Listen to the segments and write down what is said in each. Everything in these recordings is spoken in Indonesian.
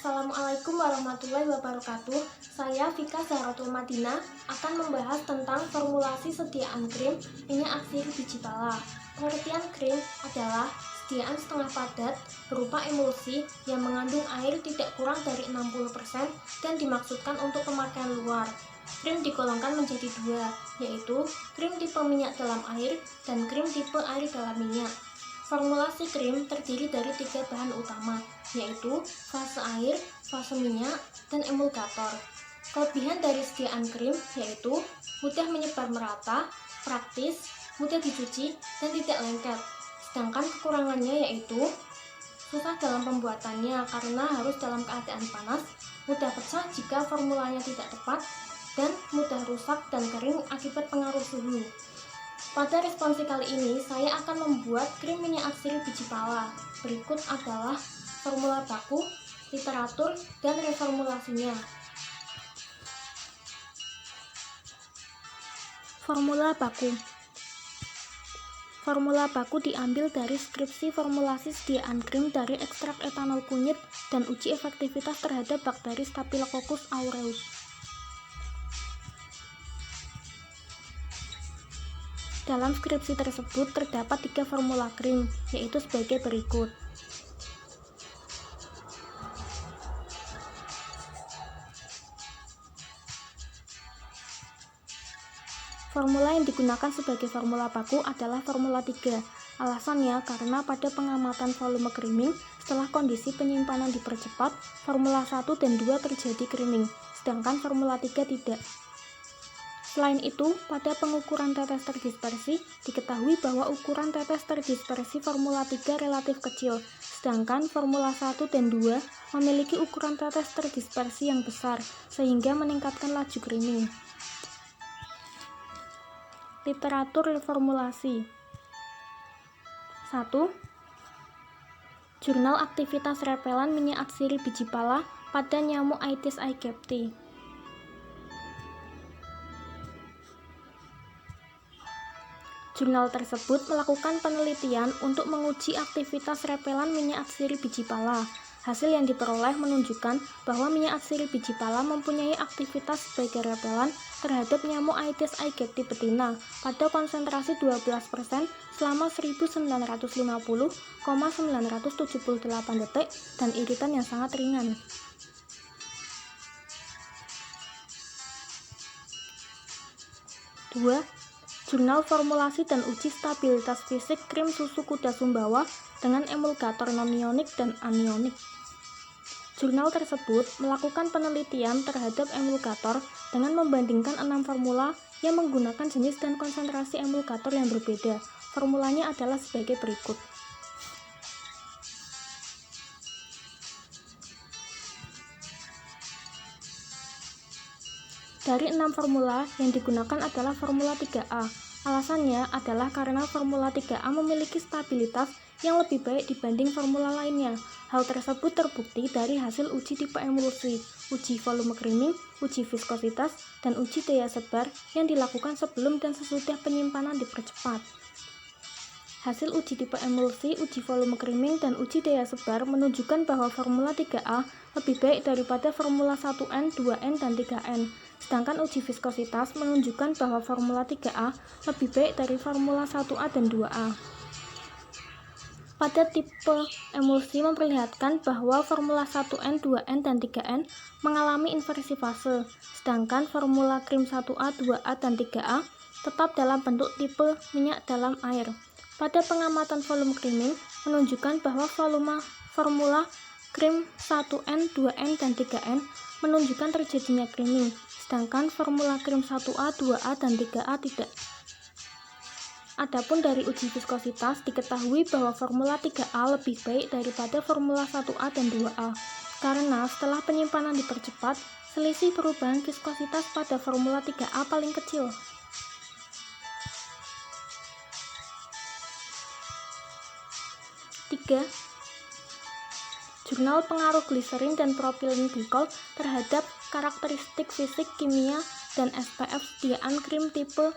Assalamualaikum warahmatullahi wabarakatuh. Saya Vika Zahratul Madinah akan membahas tentang formulasi sediaan krim minyak atsiri biji pala. Pengertian krim adalah sediaan setengah padat berupa emulsi yang mengandung air tidak kurang dari 60% dan dimaksudkan untuk pemakaian luar. Krim digolongkan menjadi dua, yaitu krim tipe minyak dalam air dan krim tipe air dalam minyak. Formulasi krim terdiri dari 3 bahan utama, yaitu fase air, fase minyak, dan emulgator. Kelebihan dari sediaan krim yaitu mudah menyebar merata, praktis, mudah dicuci, dan tidak lengket. Sedangkan kekurangannya yaitu susah dalam pembuatannya karena harus dalam keadaan panas, mudah pecah jika formulanya tidak tepat, dan mudah rusak dan kering akibat pengaruh suhu. Pada responsi kali ini, saya akan membuat krim minyak atsiri biji pala. Berikut adalah formula baku, literatur, dan reformulasinya. Formula baku. Formula baku diambil dari skripsi formulasi sediaan krim dari ekstrak etanol kunyit dan uji efektivitas terhadap bakteri Staphylococcus aureus. Dalam skripsi tersebut terdapat 3 formula krim, yaitu sebagai berikut. Formula yang digunakan sebagai formula baku adalah formula 3. Alasannya karena pada pengamatan volume creaming, setelah kondisi penyimpanan dipercepat, formula 1 dan 2 terjadi creaming, sedangkan formula 3 tidak. Selain itu, pada pengukuran tetes terdispersi, diketahui bahwa ukuran tetes terdispersi formula 3 relatif kecil, sedangkan formula 1 dan 2 memiliki ukuran tetes terdispersi yang besar, sehingga meningkatkan laju creaming. Literatur reformulasi. 1. Jurnal Aktivitas Repelan Minyak Atsiri Biji Pala pada Nyamuk Aedes aegypti. Jurnal tersebut melakukan penelitian untuk menguji aktivitas repelan minyak atsiri biji pala. Hasil yang diperoleh menunjukkan bahwa minyak atsiri biji pala mempunyai aktivitas sebagai repelan terhadap nyamuk Aedes aegypti betina pada konsentrasi 12% selama 1950,978 detik dan iritan yang sangat ringan. 2. Jurnal Formulasi dan Uji Stabilitas Fisik Krim Susu Kuda Sumbawa dengan emulgator non-ionik dan anionik. Jurnal tersebut melakukan penelitian terhadap emulgator dengan membandingkan 6 formula yang menggunakan jenis dan konsentrasi emulgator yang berbeda. Formulanya adalah sebagai berikut. Dari 6 formula yang digunakan adalah formula 3A. Alasannya adalah karena formula 3A memiliki stabilitas yang lebih baik dibanding formula lainnya. Hal tersebut terbukti dari hasil uji tipe emulsi, uji volume creaming, uji viskositas, dan uji daya sebar yang dilakukan sebelum dan sesudah penyimpanan dipercepat. Hasil uji tipe emulsi, uji volume creaming, dan uji daya sebar menunjukkan bahwa formula 3A lebih baik daripada formula 1N, 2N, dan 3N. Sedangkan uji viskositas menunjukkan bahwa formula 3A lebih baik dari formula 1A dan 2A. Pada tipe emulsi memperlihatkan bahwa formula 1N, 2N, dan 3N mengalami inversi fase, sedangkan formula krim 1A, 2A, dan 3A tetap dalam bentuk tipe minyak dalam air. Pada pengamatan volume creaming menunjukkan bahwa formula krim 1N, 2N, dan 3N menunjukkan terjadinya creaming, sedangkan formula krim 1A, 2A, dan 3A tidak. Adapun dari uji viskositas diketahui bahwa formula 3A lebih baik daripada formula 1A dan 2A, karena setelah penyimpanan dipercepat, selisih perubahan viskositas pada formula 3A paling kecil. 3. Jurnal Pengaruh Gliserin dan Propylene Glycol terhadap karakteristik fisik, kimia, dan SPF sediaan krim tipe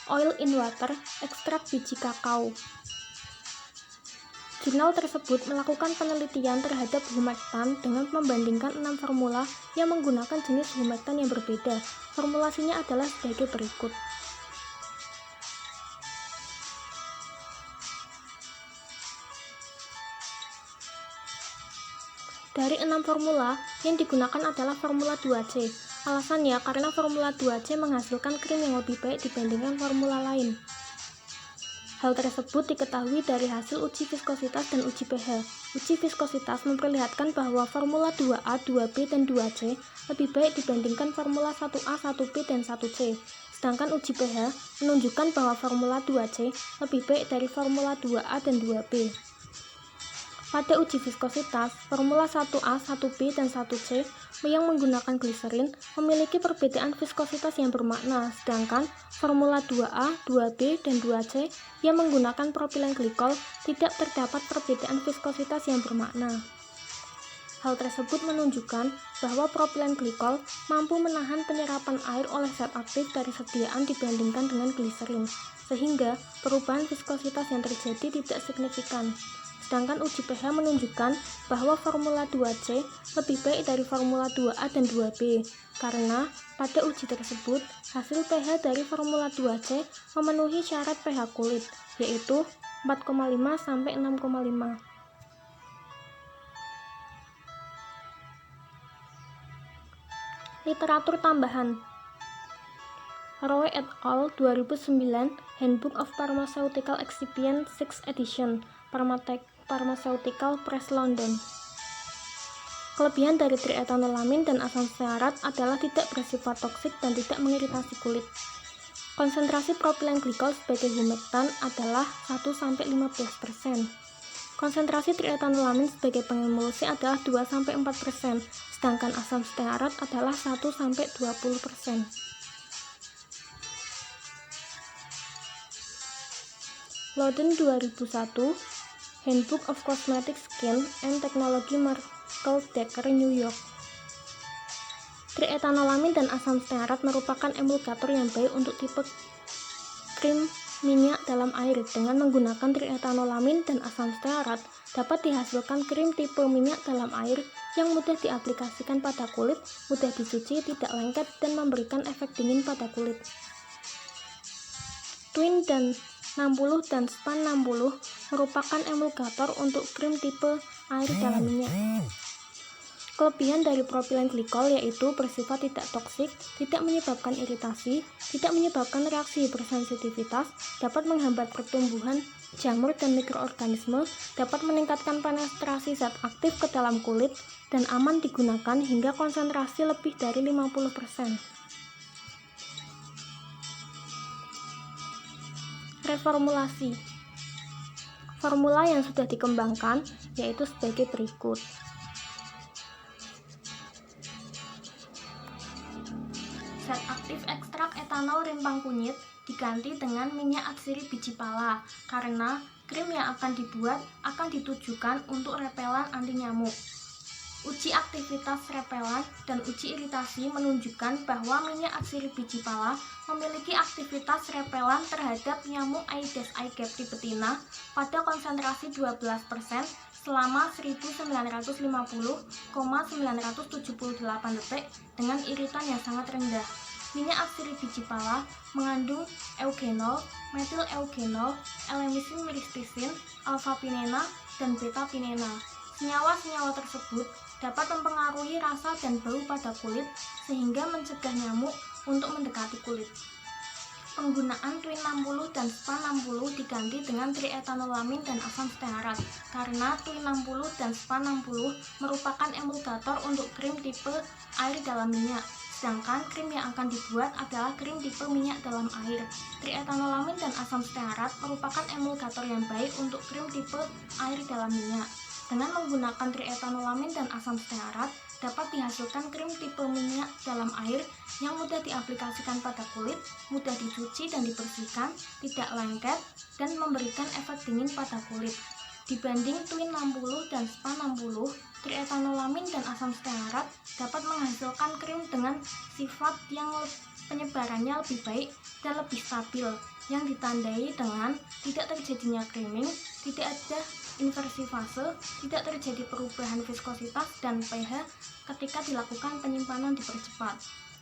oil in water ekstrak biji kakao. Jurnal tersebut melakukan penelitian terhadap humektan dengan membandingkan 6 formula yang menggunakan jenis humektan yang berbeda. Formulasinya adalah sebagai berikut. Dari 6 formula, yang digunakan adalah formula 2C. Alasannya karena formula 2C menghasilkan krim yang lebih baik dibandingkan formula lain. Hal tersebut diketahui dari hasil uji viskositas dan uji pH. Uji viskositas memperlihatkan bahwa formula 2A, 2B, dan 2C lebih baik dibandingkan formula 1A, 1B, dan 1C. Sedangkan uji pH menunjukkan bahwa formula 2C lebih baik dari formula 2A dan 2B. Pada uji viskositas, formula 1A, 1B, dan 1C yang menggunakan gliserin memiliki perbedaan viskositas yang bermakna, sedangkan formula 2A, 2B, dan 2C yang menggunakan propilen glikol tidak terdapat perbedaan viskositas yang bermakna. Hal tersebut menunjukkan bahwa propilen glikol mampu menahan penyerapan air oleh zat aktif dari sediaan dibandingkan dengan gliserin, sehingga perubahan viskositas yang terjadi tidak signifikan. Sedangkan uji pH menunjukkan bahwa formula 2C lebih baik dari formula 2A dan 2B, karena pada uji tersebut, hasil pH dari formula 2C memenuhi syarat pH kulit, yaitu 4,5 sampai 6,5. Literatur tambahan. Roy et al. 2009, Handbook of Pharmaceutical Excipient 6th edition, Pharmaceutical Press London. Kelebihan dari triethanolamin dan asam stearat adalah tidak bersifat toksik dan tidak mengiritasi kulit. Konsentrasi propilen glikol sebagai humektan adalah 1-15%. Konsentrasi triethanolamin sebagai pengemulsi adalah 2-4%, sedangkan asam stearat adalah 1-20%. Loden 2001, Handbook of Cosmetic Skin and Technology, Markel Decker, New York. Triethanolamin dan asam stearat merupakan emulgator yang baik untuk tipe krim minyak dalam air. Dengan menggunakan triethanolamin dan asam stearat, dapat dihasilkan krim tipe minyak dalam air yang mudah diaplikasikan pada kulit, mudah dicuci, tidak lengket, dan memberikan efek dingin pada kulit. Twin dan 60 dan Span 60 merupakan emulgator untuk krim tipe air dalam minyak. Kelebihan dari propilen glikol yaitu bersifat tidak toksik, tidak menyebabkan iritasi, tidak menyebabkan reaksi hipersensitivitas, dapat menghambat pertumbuhan jamur dan mikroorganisme, dapat meningkatkan penetrasi zat aktif ke dalam kulit, dan aman digunakan hingga konsentrasi lebih dari 50%. Reformulasi. Formula yang sudah dikembangkan yaitu sebagai berikut. Zat aktif ekstrak etanol rimpang kunyit diganti dengan minyak atsiri biji pala karena krim yang akan dibuat akan ditujukan untuk repelan anti nyamuk. Uji aktivitas repelan dan uji iritasi menunjukkan bahwa minyak atsiri biji pala memiliki aktivitas repelan terhadap nyamuk Aedes aegypti betina pada konsentrasi 12% selama 1950,978 detik dengan iritan yang sangat rendah. Minyak atsiri biji pala mengandung eugenol, metil eugenol, elemicin myristicin, alpha-pinena, dan beta-pinena. Senyawa-senyawa tersebut dapat mempengaruhi rasa dan bau pada kulit sehingga mencegah nyamuk untuk mendekati kulit. Penggunaan Twin 60 dan Span 60 diganti dengan triethanolamin dan asam stearat karena Twin 60 dan Span 60 merupakan emulgator untuk krim tipe air dalam minyak, sedangkan krim yang akan dibuat adalah krim tipe minyak dalam air. Triethanolamin dan asam stearat merupakan emulgator yang baik untuk krim tipe air dalam minyak. Dengan menggunakan triethanolamin dan asam stearat, dapat dihasilkan krim tipe minyak dalam air yang mudah diaplikasikan pada kulit, mudah dicuci dan dibersihkan, tidak lengket, dan memberikan efek dingin pada kulit. Dibanding Twin 60 dan Span 60, triethanolamin dan asam stearat dapat menghasilkan krim dengan sifat yang penyebarannya lebih baik dan lebih stabil, yang ditandai dengan tidak terjadinya creaming, tidak ada inversi fase, tidak terjadi perubahan viskositas dan pH ketika dilakukan penyimpanan dipercepat.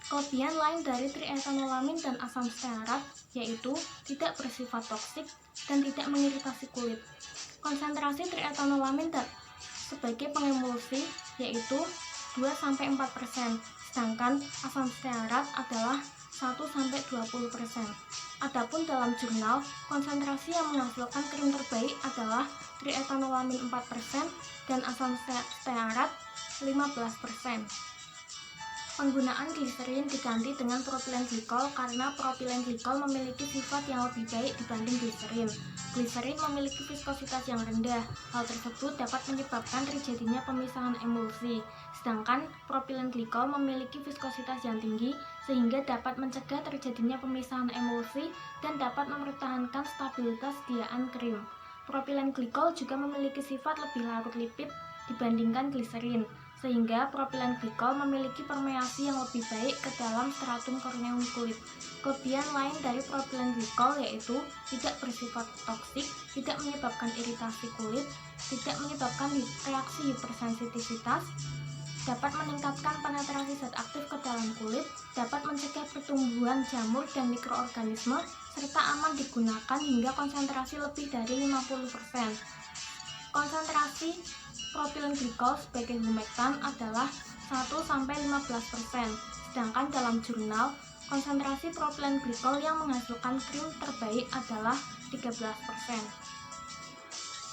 Kelebihan lain dari triethanolamin dan asam stearat yaitu tidak bersifat toksik dan tidak mengiritasi kulit. Konsentrasi triethanolamin sebagai pengemulsi yaitu 2-4%, sedangkan asam stearat adalah 1-20%. Adapun dalam jurnal, konsentrasi yang menghasilkan krim terbaik adalah triethanolamin 4% dan asam stearat 15%. Penggunaan gliserin diganti dengan propilen glikol karena propilen glikol memiliki sifat yang lebih baik dibanding gliserin. Gliserin memiliki viskositas yang rendah. Hal tersebut dapat menyebabkan terjadinya pemisahan emulsi. Sedangkan propilen glikol memiliki viskositas yang tinggi sehingga dapat mencegah terjadinya pemisahan emulsi dan dapat mempertahankan stabilitas sediaan krim. Propilen glikol juga memiliki sifat lebih larut lipid dibandingkan gliserin, sehingga propilen glikol memiliki permeasi yang lebih baik ke dalam stratum korneum kulit. Kelebihan lain dari propilen glikol yaitu tidak bersifat toksik, tidak menyebabkan iritasi kulit, tidak menyebabkan reaksi hipersensitivitas, dapat meningkatkan penetrasi zat aktif ke dalam kulit, dapat mencegah pertumbuhan jamur dan mikroorganisme, serta aman digunakan hingga konsentrasi lebih dari 50%. Konsentrasi propilen glikol sebagai humektan adalah 1-15%, sedangkan dalam jurnal, konsentrasi propilen glikol yang menghasilkan krim terbaik adalah 13%.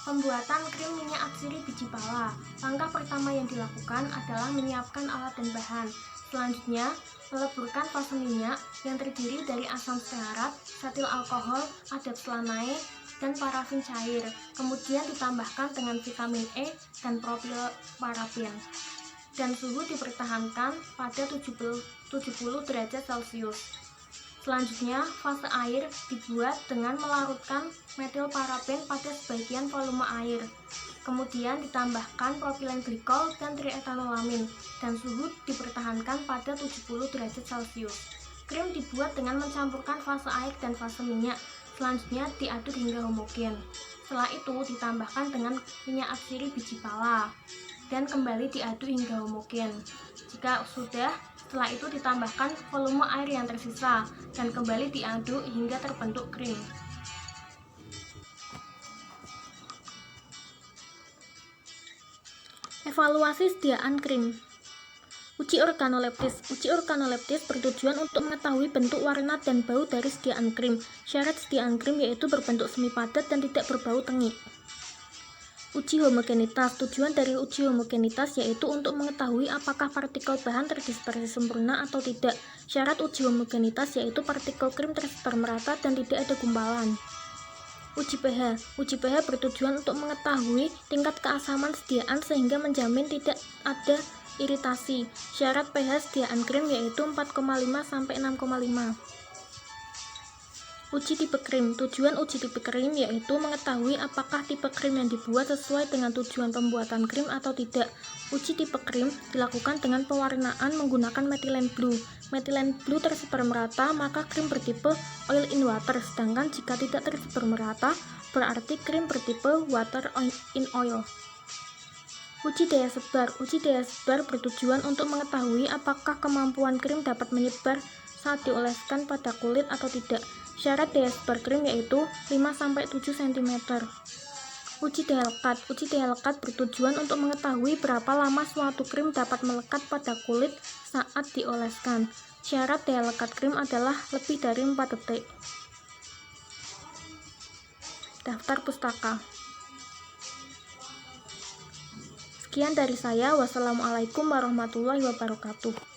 Pembuatan krim minyak atsiri biji pala. Langkah pertama yang dilakukan adalah menyiapkan alat dan bahan. Selanjutnya, meleburkan fase minyak yang terdiri dari asam stearat, setil alkohol, adapslanae, dan parafin cair. Kemudian ditambahkan dengan vitamin E dan propilparafin. Dan suhu dipertahankan pada 70 derajat Celcius. Selanjutnya, fase air dibuat dengan melarutkan metilparaben pada sebagian volume air. Kemudian ditambahkan propilen glikol dan triethanolamin, dan suhu dipertahankan pada 70 derajat Celcius. Krim dibuat dengan mencampurkan fase air dan fase minyak. Selanjutnya diaduk hingga homogen. Setelah itu ditambahkan dengan minyak atsiri biji pala, dan kembali diaduk hingga homogen. Jika sudah, setelah itu ditambahkan volume air yang tersisa dan kembali diaduk hingga terbentuk krim. Evaluasi sediaan krim. Uji organoleptis. Uji organoleptis bertujuan untuk mengetahui bentuk, warna, dan bau dari sediaan krim. Syarat sediaan krim yaitu berbentuk semi padat dan tidak berbau tengik. Uji homogenitas. Tujuan dari uji homogenitas yaitu untuk mengetahui apakah partikel bahan terdispersi sempurna atau tidak. Syarat uji homogenitas yaitu partikel krim tersebar merata dan tidak ada gumpalan. Uji pH. Uji pH bertujuan untuk mengetahui tingkat keasaman sediaan sehingga menjamin tidak ada iritasi. Syarat pH sediaan krim yaitu 4,5-6,5. Uji tipe krim. Tujuan uji tipe krim yaitu mengetahui apakah tipe krim yang dibuat sesuai dengan tujuan pembuatan krim atau tidak. Uji tipe krim dilakukan dengan pewarnaan menggunakan methylene blue. Methylene blue tersebar merata, maka krim bertipe oil in water, sedangkan jika tidak tersebar merata, berarti krim bertipe water in oil. Uji daya sebar. Uji daya sebar bertujuan untuk mengetahui apakah kemampuan krim dapat menyebar saat dioleskan pada kulit atau tidak. Syarat daya sebar krim yaitu 5-7 cm. Uji daya lekat. Uji daya lekat bertujuan untuk mengetahui berapa lama suatu krim dapat melekat pada kulit saat dioleskan. Syarat daya lekat krim adalah lebih dari 4 detik. Daftar pustaka. Sekian dari saya. Wassalamualaikum warahmatullahi wabarakatuh.